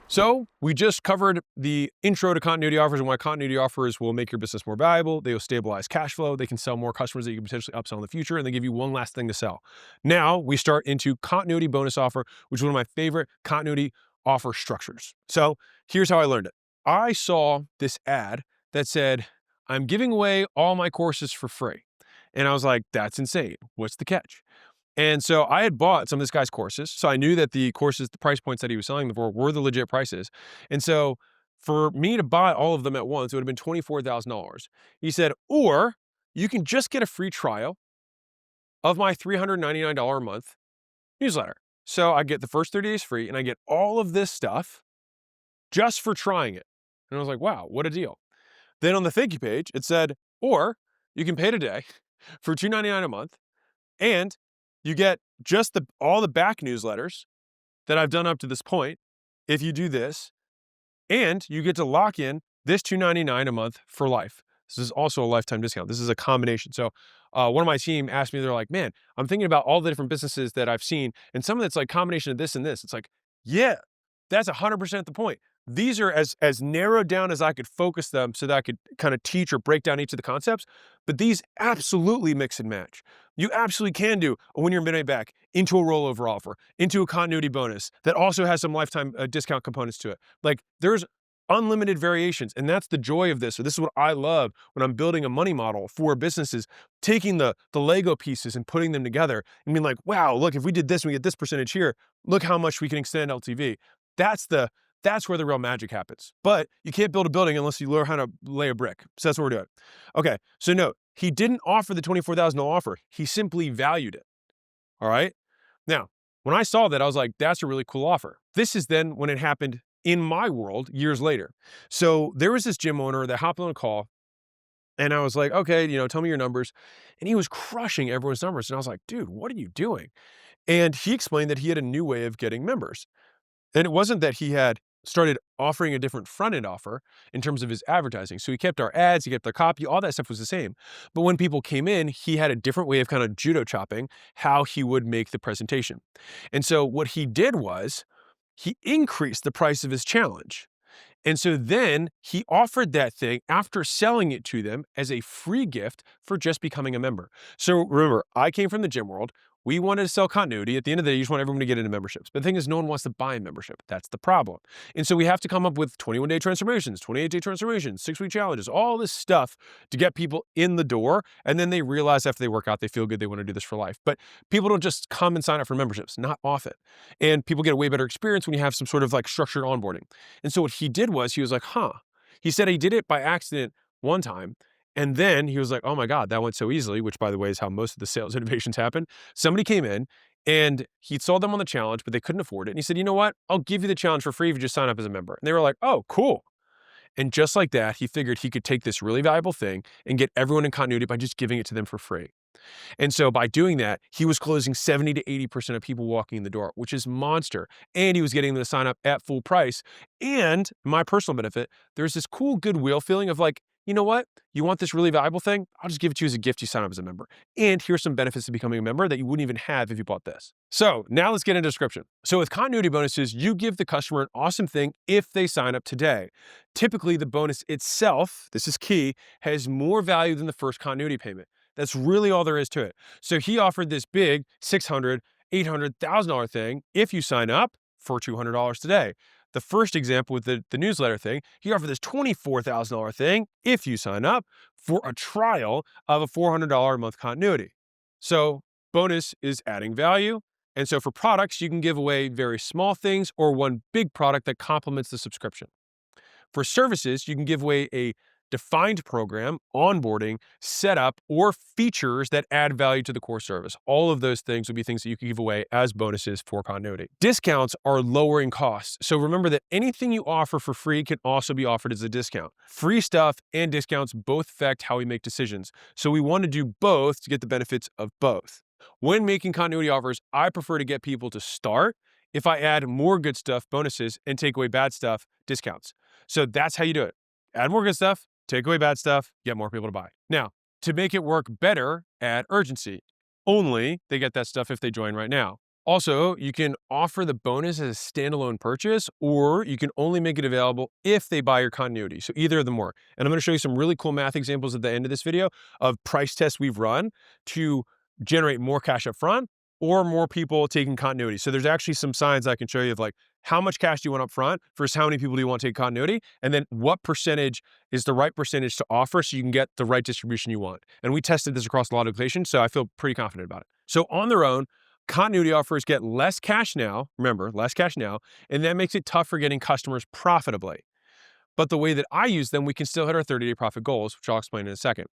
So we just covered the intro to continuity offers and why continuity offers will make your business more valuable. They will stabilize cash flow. They can sell more customers that you can potentially upsell in the future, and they give you one last thing to sell. Now we start into continuity bonus offer, which is one of my favorite continuity offer structures. So here's how I learned it. I saw this ad that said, I'm giving away all my courses for free. And I was like, that's insane. What's the catch? And so I had bought some of this guy's courses. So I knew that the courses, the price points that he was selling them for were the legit prices. And so for me to buy all of them at once, it would have been $24,000. He said, or you can just get a free trial of my $399 a month newsletter. So I get the first 30 days free and I get all of this stuff just for trying it. And I was like, wow, what a deal. Then on the thank you page, it said, or you can pay today for $299 a month and you get just all the back newsletters that I've done up to this point if you do this, and you get to lock in this $299 a month for life. This is also a lifetime discount. This is a combination. So one of my team asked me, they're like, man, I'm thinking about all the different businesses that I've seen, and some of it's like combination of this and this. It's like, yeah, that's 100% the point. These are as narrowed down as I could focus them so that I could kind of teach or break down each of the concepts, but these absolutely mix and match. You absolutely can do a Win Your Midnight Back into a rollover offer, into a continuity bonus that also has some lifetime discount components to it. Like there's unlimited variations, and that's the joy of this. So this is what I love when I'm building a money model for businesses, taking the Lego pieces and putting them together and being like, wow, look, if we did this and we get this percentage here, look how much we can extend LTV. That's where the real magic happens. But you can't build a building unless you learn how to lay a brick. So that's what we're doing. Okay, so note, he didn't offer the $24,000 offer. He simply valued it. All right. Now, when I saw that, I was like, that's a really cool offer. This is then when it happened in my world years later. So there was this gym owner that hopped on a call and I was like, okay, tell me your numbers. And he was crushing everyone's numbers. And I was like, dude, what are you doing? And he explained that he had a new way of getting members. And it wasn't that he had started offering a different front-end offer in terms of his advertising. So he kept our ads, he kept the copy, all that stuff was the same. But when people came in, he had a different way of kind of judo chopping how he would make the presentation. And so what he did was he increased the price of his challenge. And so then he offered that thing after selling it to them as a free gift for just becoming a member. So remember, I came from the gym world. We wanted to sell continuity. At the end of the day, you just want everyone to get into memberships. But the thing is, no one wants to buy a membership. That's the problem. And so we have to come up with 21-day transformations, 28-day transformations, 6-week challenges, all this stuff to get people in the door. And then they realize after they work out, they feel good, they want to do this for life. But people don't just come and sign up for memberships, not often. And people get a way better experience when you have some sort of like structured onboarding. And so what he did was he was like, he said he did it by accident one time. And then he was like, oh my God, that went so easily, which by the way is how most of the sales innovations happen. Somebody came in and he sold them on the challenge, but they couldn't afford it. And he said, you know what? I'll give you the challenge for free if you just sign up as a member. And they were like, oh, cool. And just like that, he figured he could take this really valuable thing and get everyone in continuity by just giving it to them for free. And so by doing that, he was closing 70 to 80% of people walking in the door, which is monster. And he was getting them to sign up at full price. And my personal benefit, there's this cool goodwill feeling of like, you know what? You want this really valuable thing? I'll just give it to you as a gift. You sign up as a member. And here's some benefits to becoming a member that you wouldn't even have if you bought this. So now let's get into description. So with continuity bonuses, you give the customer an awesome thing if they sign up today. Typically, the bonus itself, this is key, has more value than the first continuity payment. That's really all there is to it. So he offered this big $600,000, $800,000 thing if you sign up for $200 today. The first example with the newsletter thing, he offered this $24,000 thing if you sign up for a trial of a $400 a month continuity. So bonus is adding value. And so for products, you can give away very small things or one big product that complements the subscription. For services, you can give away a defined program, onboarding, setup, or features that add value to the core service. All of those things would be things that you can give away as bonuses for continuity. Discounts are lowering costs. So remember that anything you offer for free can also be offered as a discount. Free stuff and discounts both affect how we make decisions. So we want to do both to get the benefits of both. When making continuity offers, I prefer to get people to start if I add more good stuff, bonuses, and take away bad stuff, discounts. So that's how you do it. Add more good stuff, take away bad stuff, get more people to buy. Now, to make it work better, add urgency. Only they get that stuff if they join right now. Also, you can offer the bonus as a standalone purchase, or you can only make it available if they buy your continuity. So either of them work. And I'm going to show you some really cool math examples at the end of this video of price tests we've run to generate more cash up front or more people taking continuity. So there's actually some signs I can show you of like how much cash do you want up front versus how many people do you want to take continuity, and then what percentage is the right percentage to offer so you can get the right distribution you want. And we tested this across a lot of locations, so I feel pretty confident about it. So on their own, continuity offers get less cash now, remember, less cash now, and that makes it tough for getting customers profitably. But the way that I use them, we can still hit our 30-day profit goals, which I'll explain in a second.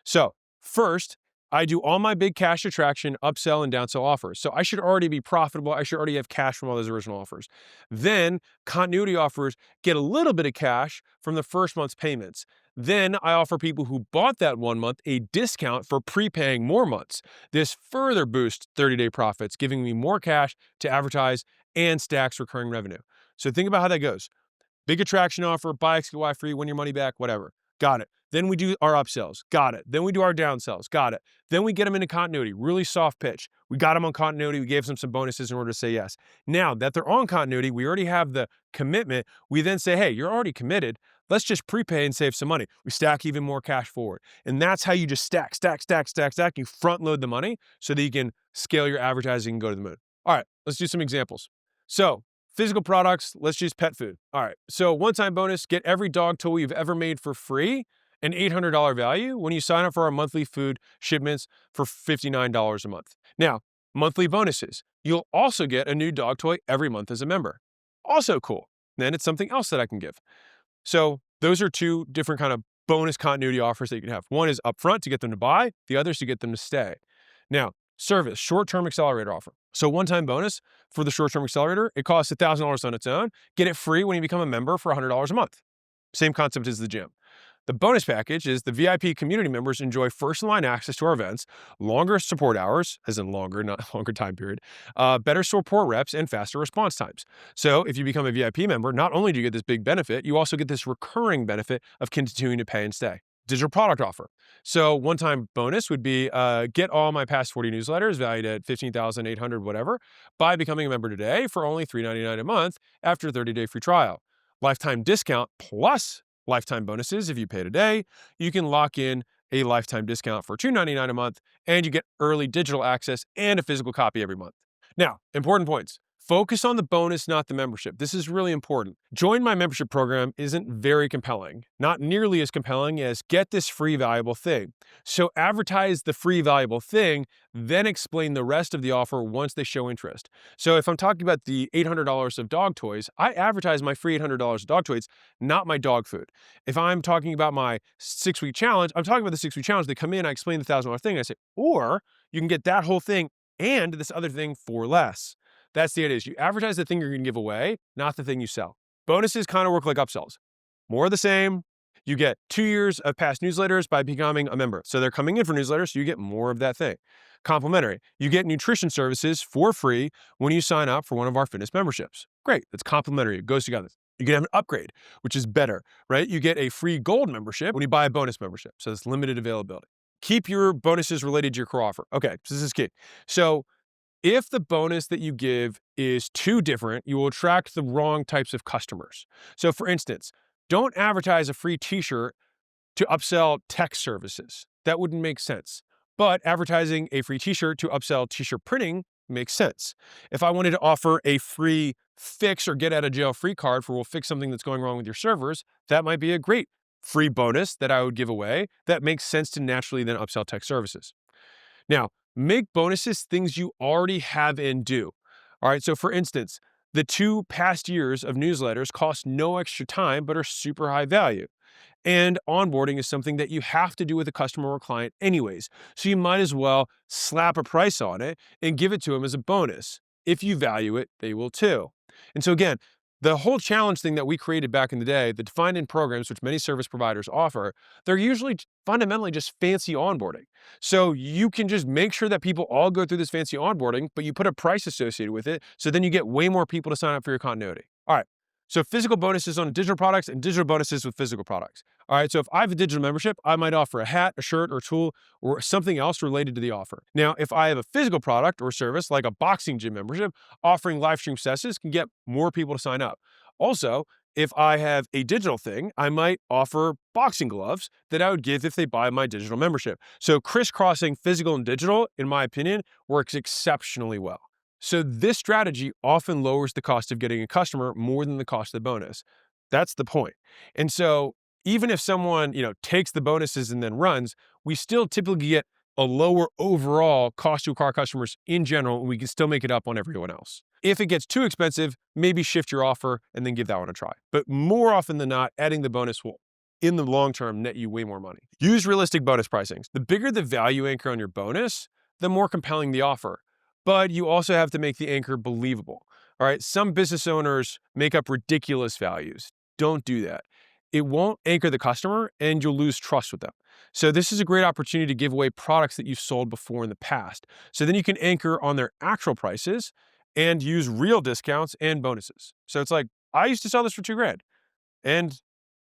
So first, I do all my big cash attraction, upsell, and downsell offers. So I should already be profitable. I should already have cash from all those original offers. Then continuity offers get a little bit of cash from the first month's payments. Then I offer people who bought that 1 month a discount for prepaying more months. This further boosts 30-day profits, giving me more cash to advertise and stacks recurring revenue. So think about how that goes. Big attraction offer, buy X, get Y free, win your money back, whatever. Got it. Then we do our upsells. Got it. Then we do our downsells. Got it. Then we get them into continuity. Really soft pitch. We got them on continuity. We gave them some bonuses in order to say yes. Now that they're on continuity, we already have the commitment. We then say, hey, you're already committed. Let's just prepay and save some money. We stack even more cash forward. And that's how you just stack. You front load the money so that you can scale your advertising and go to the moon. All right, let's do some examples. So physical products, let's use pet food. All right, so one-time bonus, get every dog toy you've ever made for free, an $800 value when you sign up for our monthly food shipments for $59 a month. Now, monthly bonuses. You'll also get a new dog toy every month as a member. Also cool. Then it's something else that I can give. So those are two different kind of bonus continuity offers that you can have. One is upfront to get them to buy, the other is to get them to stay. Now, service, short-term accelerator offer. So one-time bonus for the short-term accelerator, it costs $1,000 on its own. Get it free when you become a member for $100 a month. Same concept as the gym. The bonus package is the VIP community members enjoy first-in-line access to our events, longer support hours, as in longer, not longer time period, better support reps, and faster response times. So if you become a VIP member, not only do you get this big benefit, you also get this recurring benefit of continuing to pay and stay. Digital product offer. So one-time bonus would be get all my past 40 newsletters valued at $15,800 whatever by becoming a member today for only $399 a month after a 30-day free trial. Lifetime discount plus lifetime bonuses. If you pay today, you can lock in a lifetime discount for $299 a month, and you get early digital access and a physical copy every month. Now, important points. Focus on the bonus, not the membership. This is really important. Join my membership program isn't very compelling, not nearly as compelling as get this free valuable thing. So advertise the free valuable thing, then explain the rest of the offer once they show interest. So if I'm talking about the $800 of dog toys, I advertise my free $800 of dog toys, not my dog food. If I'm talking about my 6-week challenge, I'm talking about the 6-week challenge. They come in, I explain the $1,000 thing, and I say, or you can get that whole thing and this other thing for less. That's the idea. You advertise the thing you're going to give away, not the thing you sell. Bonuses kind of work like upsells. More of the same. You get 2 years of past newsletters by becoming a member. So they're coming in for newsletters, so you get more of that thing. Complimentary. You get nutrition services for free when you sign up for one of our fitness memberships. Great. That's complimentary. It goes together. You can have an upgrade, which is better, right? You get a free gold membership when you buy a bonus membership. So it's limited availability. Keep your bonuses related to your core offer. Okay, so this is key. So if the bonus that you give is too different, you will attract the wrong types of customers. So for instance, don't advertise a free t-shirt to upsell tech services. That wouldn't make sense. But advertising a free t-shirt to upsell t-shirt printing makes sense. If I wanted to offer a free fix or get out of jail free card for we'll fix something that's going wrong with your servers, that might be a great free bonus that I would give away that makes sense to naturally then upsell tech services. Now, make bonuses things you already have and do. All right, so for instance, the 2 past years of newsletters cost no extra time, but are super high value. And onboarding is something that you have to do with a customer or client anyways. So you might as well slap a price on it and give it to them as a bonus. If you value it, they will too. And so again, the whole challenge thing that we created back in the day, the defined-in programs, which many service providers offer, they're usually fundamentally just fancy onboarding. So you can just make sure that people all go through this fancy onboarding, but you put a price associated with it, so then you get way more people to sign up for your continuity. All right, So physical bonuses on digital products and digital bonuses with physical products. All right, so if I have a digital membership, I might offer a hat, a shirt, or tool, or something else related to the offer. Now, if I have a physical product or service like a boxing gym membership, offering live stream sessions can get more people to sign up. Also, if I have a digital thing, I might offer boxing gloves that I would give if they buy my digital membership. So crisscrossing physical and digital, in my opinion, works exceptionally well. So this strategy often lowers the cost of getting a customer more than the cost of the bonus. That's the point. And so even if someone, takes the bonuses and then runs, we still typically get a lower overall cost to acquire customers in general, and we can still make it up on everyone else. If it gets too expensive, maybe shift your offer and then give that one a try. But more often than not, adding the bonus will, in the long term, net you way more money. Use realistic bonus pricings. The bigger the value anchor on your bonus, the more compelling the offer. But you also have to make the anchor believable. All right, some business owners make up ridiculous values. Don't do that. It won't anchor the customer and you'll lose trust with them. So this is a great opportunity to give away products that you've sold before in the past. So then you can anchor on their actual prices and use real discounts and bonuses. So it's like, I used to sell this for $2,000 and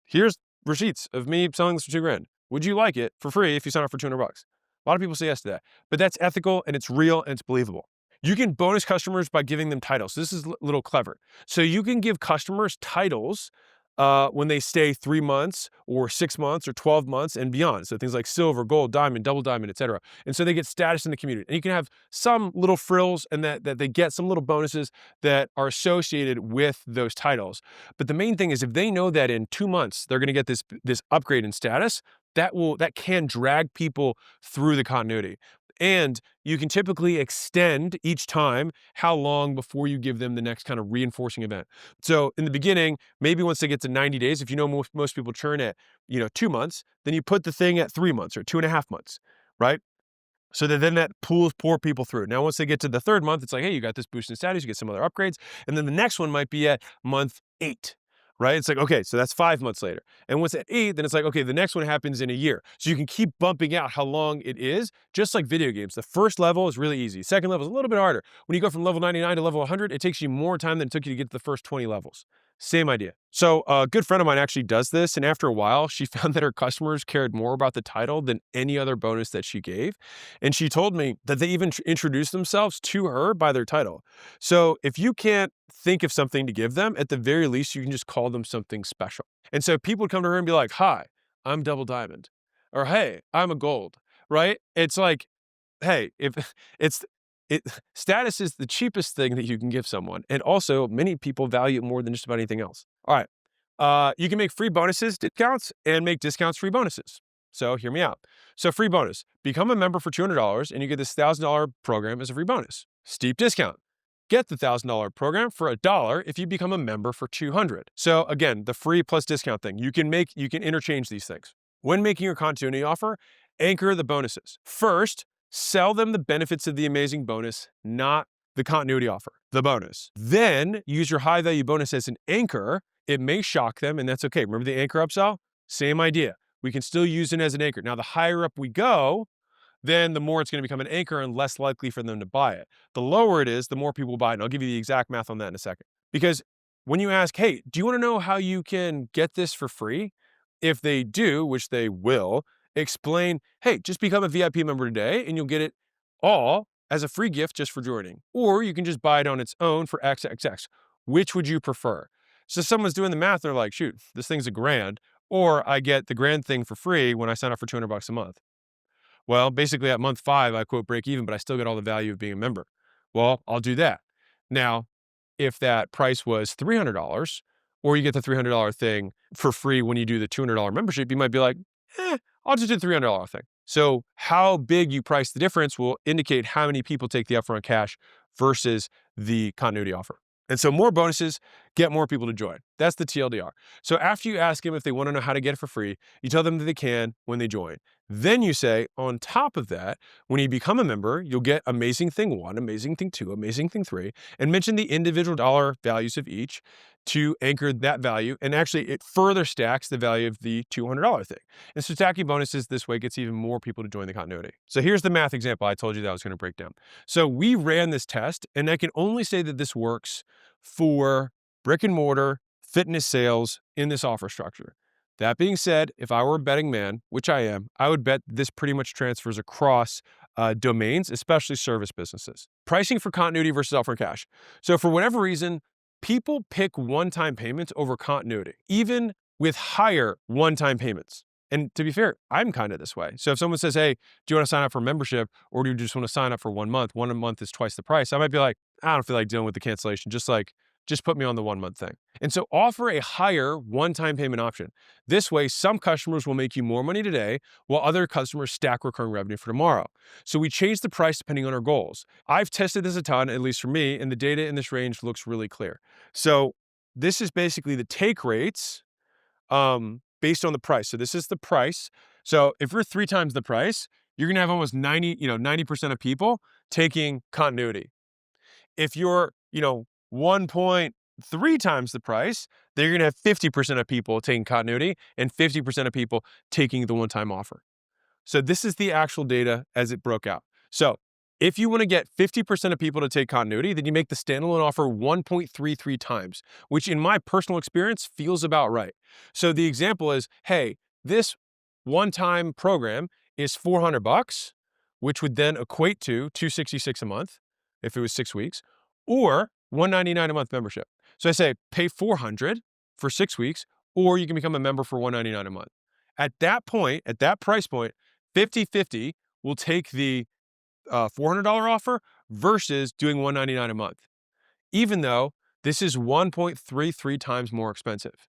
here's receipts of me selling this for $2,000. Would you like it for free if you sign up for $200? A lot of people say yes to that, but that's ethical and it's real and it's believable. You can bonus customers by giving them titles. This is a little clever. So you can give customers titles when they stay 3 months or 6 months or 12 months and beyond. So things like silver, gold, diamond, double diamond, etc. And so they get status in the community. And you can have some little frills and that they get some little bonuses that are associated with those titles. But the main thing is if they know that in 2 months they're going to get this upgrade in status, that can drag people through the continuity. And you can typically extend each time how long before you give them the next kind of reinforcing event. So in the beginning, maybe once they get to 90 days, if you know most people churn at 2 months, then you put the thing at 3 months or 2.5 months, right? So that then that pulls poor people through. Now, once they get to the third month, it's like, hey, you got this boost in status, you get some other upgrades. And then the next one might be at month 8, right? It's like, okay, so that's 5 months later. And once at 8, then it's like, okay, the next one happens in a year. So you can keep bumping out how long it is, just like video games. The first level is really easy. Second level is a little bit harder. When you go from level 99 to level 100, it takes you more time than it took you to get to the first 20 levels. Same idea. So a good friend of mine actually does this. And after a while, she found that her customers cared more about the title than any other bonus that she gave. And she told me that they even introduced themselves to her by their title. So if you can't think of something to give them, at the very least, you can just call them something special. And so people would come to her and be like, hi, I'm double diamond. Or, hey, I'm a gold, right? It's like, hey, if it's it status is the cheapest thing that you can give someone. And also many people value it more than just about anything else. All right. You can make free bonuses, discounts, and make discounts free bonuses. So hear me out. So free bonus, become a member for $200 and you get this $1,000 program as a free bonus. Steep discount. Get the $1,000 program for $1 if you become a member for $200. So again, the free plus discount thing, you can interchange these things. When making your continuity offer, anchor the bonuses. First, sell them the benefits of the amazing bonus, not the continuity offer, the bonus. Then use your high value bonus as an anchor. It may shock them, and that's okay. Remember the anchor upsell? Same idea. We can still use it as an anchor. Now, the higher up we go, then the more it's going to become an anchor and less likely for them to buy it. The lower it is, the more people will buy it. And I'll give you the exact math on that in a second. Because when you ask, hey, do you want to know how you can get this for free? If they do, which they will, explain, hey, just become a VIP member today and you'll get it all as a free gift just for joining. Or you can just buy it on its own for XXX. Which would you prefer? So someone's doing the math, they're like, shoot, this thing's $1,000, or I get the grand thing for free when I sign up for $200 a month. Well, basically at month 5, I quote break even, but I still get all the value of being a member. Well, I'll do that. Now, if that price was $300, or you get the $300 thing for free when you do the $200 membership, you might be like, I'll just do the $300 thing. So how big you price the difference will indicate how many people take the upfront cash versus the continuity offer. And so more bonuses get more people to join. That's the TLDR. So after you ask them if they want to know how to get it for free, you tell them that they can when they join. Then you say, on top of that, when you become a member, you'll get amazing thing 1, amazing thing 2, amazing thing 3, and mention the individual dollar values of each to anchor that value. And actually, it further stacks the value of the $200 thing. And so stacking bonuses this way gets even more people to join the continuity. So here's the math example I told you that I was going to break down. So we ran this test, and I can only say that this works for brick and mortar fitness sales in this offer structure. That being said, if I were a betting man, which I am, I would bet this pretty much transfers across domains, especially service businesses. Pricing for continuity versus upfront cash. So for whatever reason, people pick one-time payments over continuity, even with higher one-time payments. And to be fair, I'm kind of this way. So if someone says, hey, do you want to sign up for membership or do you just want to sign up for 1 month? 1 month is twice the price. I might be like, I don't feel like dealing with the cancellation. Just put me on the 1 month thing. And so offer a higher one-time payment option. This way, some customers will make you more money today while other customers stack recurring revenue for tomorrow. So we change the price depending on our goals. I've tested this a ton, at least for me, and the data in this range looks really clear. So this is basically the take rates based on the price. So this is the price. So if you're 3 times the price, you're going to have almost 90% of people taking continuity. If you're, 1.3 times the price, then you're going to have 50% of people taking continuity and 50% of people taking the one-time offer. So this is the actual data as it broke out. So if you want to get 50% of people to take continuity, then you make the standalone offer 1.33 times, which in my personal experience feels about right. So the example is, hey, this one-time program is $400, which would then equate to $266 a month if it was 6 weeks, or $199 a month membership. So I say pay $400 for 6 weeks, or you can become a member for $199 a month. At that point, at that price point, 50-50 will take the $400 offer versus doing $199 a month, even though this is 1.33 times more expensive.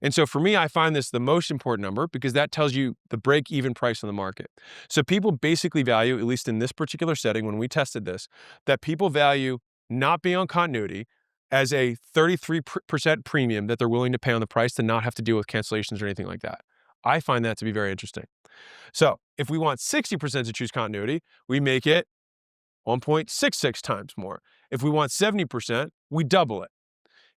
And so for me, I find this the most important number because that tells you the break-even price on the market. So people basically value, at least in this particular setting when we tested this, that people value not being on continuity as a 33% premium that they're willing to pay on the price to not have to deal with cancellations or anything like that. I find that to be very interesting. So if we want 60% to choose continuity, we make it 1.66 times more. If we want 70%, we double it.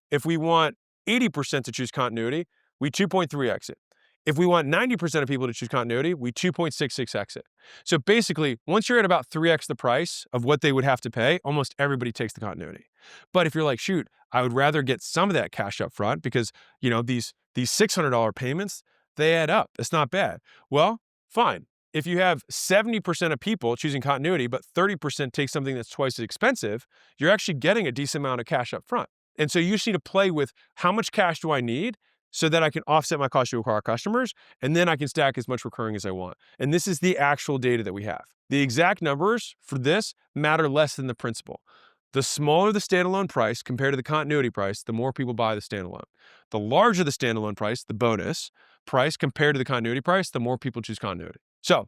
If we want 80% to choose continuity, we 2.3x it. If we want 90% of people to choose continuity, we 2.66x it. So basically, once you're at about 3x the price of what they would have to pay, almost everybody takes the continuity. But if you're like, shoot, I would rather get some of that cash up front because, these $600 payments, they add up. It's not bad. Well, fine. If you have 70% of people choosing continuity, but 30% take something that's twice as expensive, you're actually getting a decent amount of cash up front. And so you just need to play with how much cash do I need so that I can offset my cost to acquire customers, and then I can stack as much recurring as I want. And this is the actual data that we have. The exact numbers for this matter less than the principal. The smaller the standalone price compared to the continuity price, the more people buy the standalone. The larger the standalone price, the bonus price compared to the continuity price, the more people choose continuity. So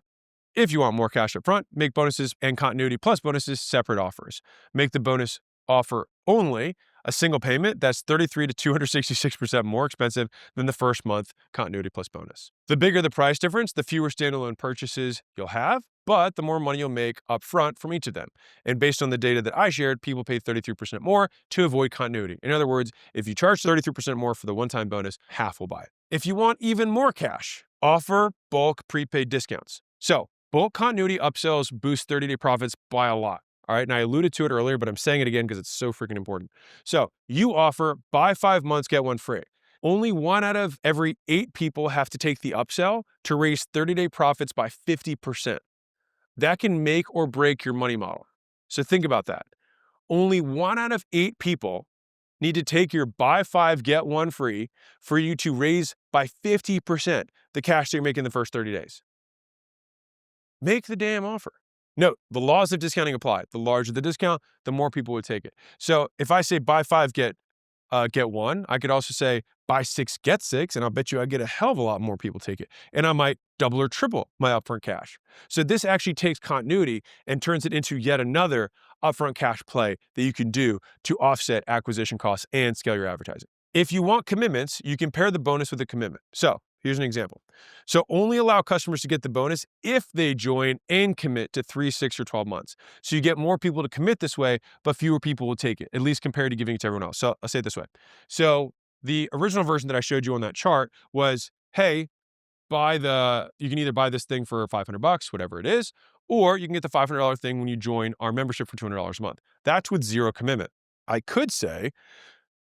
if you want more cash up front, make bonuses and continuity plus bonuses separate offers. Make the bonus offer only a single payment that's 33 to 266% more expensive than the first month continuity plus bonus. The bigger the price difference, the fewer standalone purchases you'll have, but the more money you'll make up front from each of them. And based on the data that I shared, people pay 33% more to avoid continuity. In other words, if you charge 33% more for the one-time bonus, half will buy it. If you want even more cash, offer bulk prepaid discounts. So bulk continuity upsells boost 30-day profits by a lot. All right, and I alluded to it earlier, but I'm saying it again because it's so freaking important. So you offer buy 5 months, get 1 free. Only 1 out of every 8 people have to take the upsell to raise 30-day profits by 50%. That can make or break your money model. So think about that. Only 1 out of 8 people need to take your buy 5, get 1 free for you to raise by 50% the cash that you're making the first 30 days. Make the damn offer. Note, the laws of discounting apply. The larger the discount, the more people would take it. So if I say buy 5, get 1, I could also say buy 6, get 6, and I'll bet you I get a hell of a lot more people take it. And I might double or triple my upfront cash. So this actually takes continuity and turns it into yet another upfront cash play that you can do to offset acquisition costs and scale your advertising. If you want commitments, you can pair the bonus with a commitment. So here's an example. So only allow customers to get the bonus if they join and commit to 3, 6, or 12 months. So you get more people to commit this way, but fewer people will take it, at least compared to giving it to everyone else. So I'll say it this way. So the original version that I showed you on that chart was, hey, you can either buy this thing for $500, whatever it is, or you can get the $500 thing when you join our membership for $200 a month. That's with 0 commitment. I could say,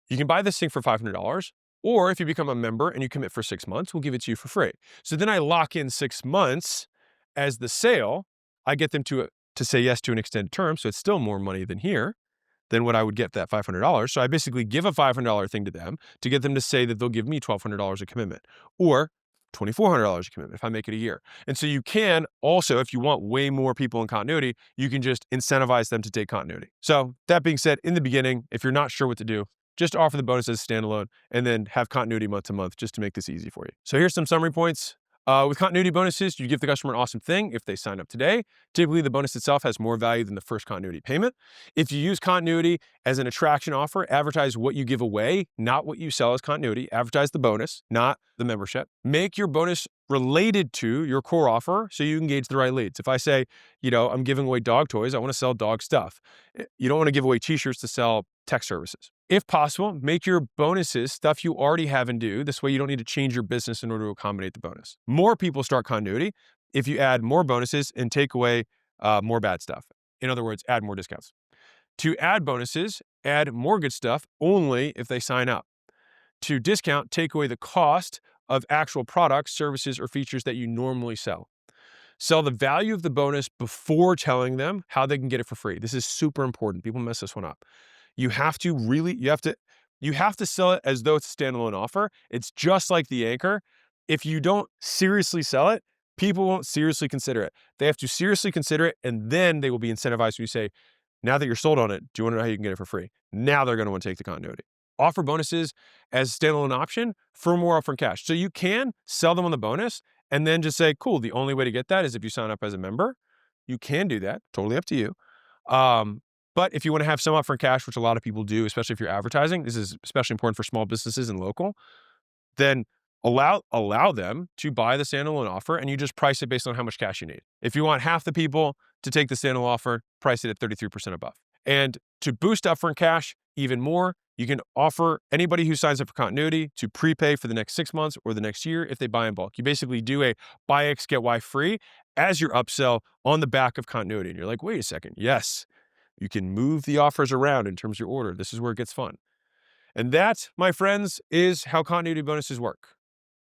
you can buy this thing for $500, Or if you become a member and you commit for 6 months, we'll give it to you for free. So then I lock in 6 months as the sale. I get them to say yes to an extended term, so it's still more money than what I would get for that $500. So I basically give a $500 thing to them to get them to say that they'll give me $1,200 a commitment, or $2,400 a commitment if I make it a year. And so you can also, if you want way more people in continuity, you can just incentivize them to take continuity. So that being said, in the beginning, if you're not sure what to do, just offer the bonus as standalone and then have continuity month to month just to make this easy for you. So here's some summary points. With continuity bonuses, you give the customer an awesome thing if they sign up today. Typically, the bonus itself has more value than the first continuity payment. If you use continuity as an attraction offer, advertise what you give away, not what you sell as continuity. Advertise the bonus, not the membership. Make your bonus related to your core offer so you engage the right leads. If I say, I'm giving away dog toys, I want to sell dog stuff. You don't want to give away t-shirts to sell tech services. If possible, make your bonuses stuff you already have and do. This way you don't need to change your business in order to accommodate the bonus. More people start continuity if you add more bonuses and take away more bad stuff. In other words, add more discounts. To add bonuses, add more good stuff only if they sign up. To discount, take away the cost of actual products, services, or features that you normally sell. Sell the value of the bonus before telling them how they can get it for free. This is super important. People mess this one up. You have to sell it as though it's a standalone offer. It's just like the anchor. If you don't seriously sell it, people won't seriously consider it. They have to seriously consider it, and then they will be incentivized when you say, now that you're sold on it, do you want to know how you can get it for free? Now they're going to want to take the continuity. Offer bonuses as a standalone option for more upfront cash. So you can sell them on the bonus and then just say, cool, the only way to get that is if you sign up as a member. You can do that, totally up to you. But if you want to have some upfront cash, which a lot of people do, especially if you're advertising, this is especially important for small businesses and local, then allow them to buy the standalone offer, and you just price it based on how much cash you need. If you want half the people to take the standalone offer, price it at 33% above. And to boost upfront cash even more, you can offer anybody who signs up for continuity to prepay for the next 6 months or the next year if they buy in bulk. You basically do a buy X, get Y free as your upsell on the back of continuity. And you're like, wait a second, yes. You can move the offers around in terms of your order. This is where it gets fun. And that, my friends, is how continuity bonuses work.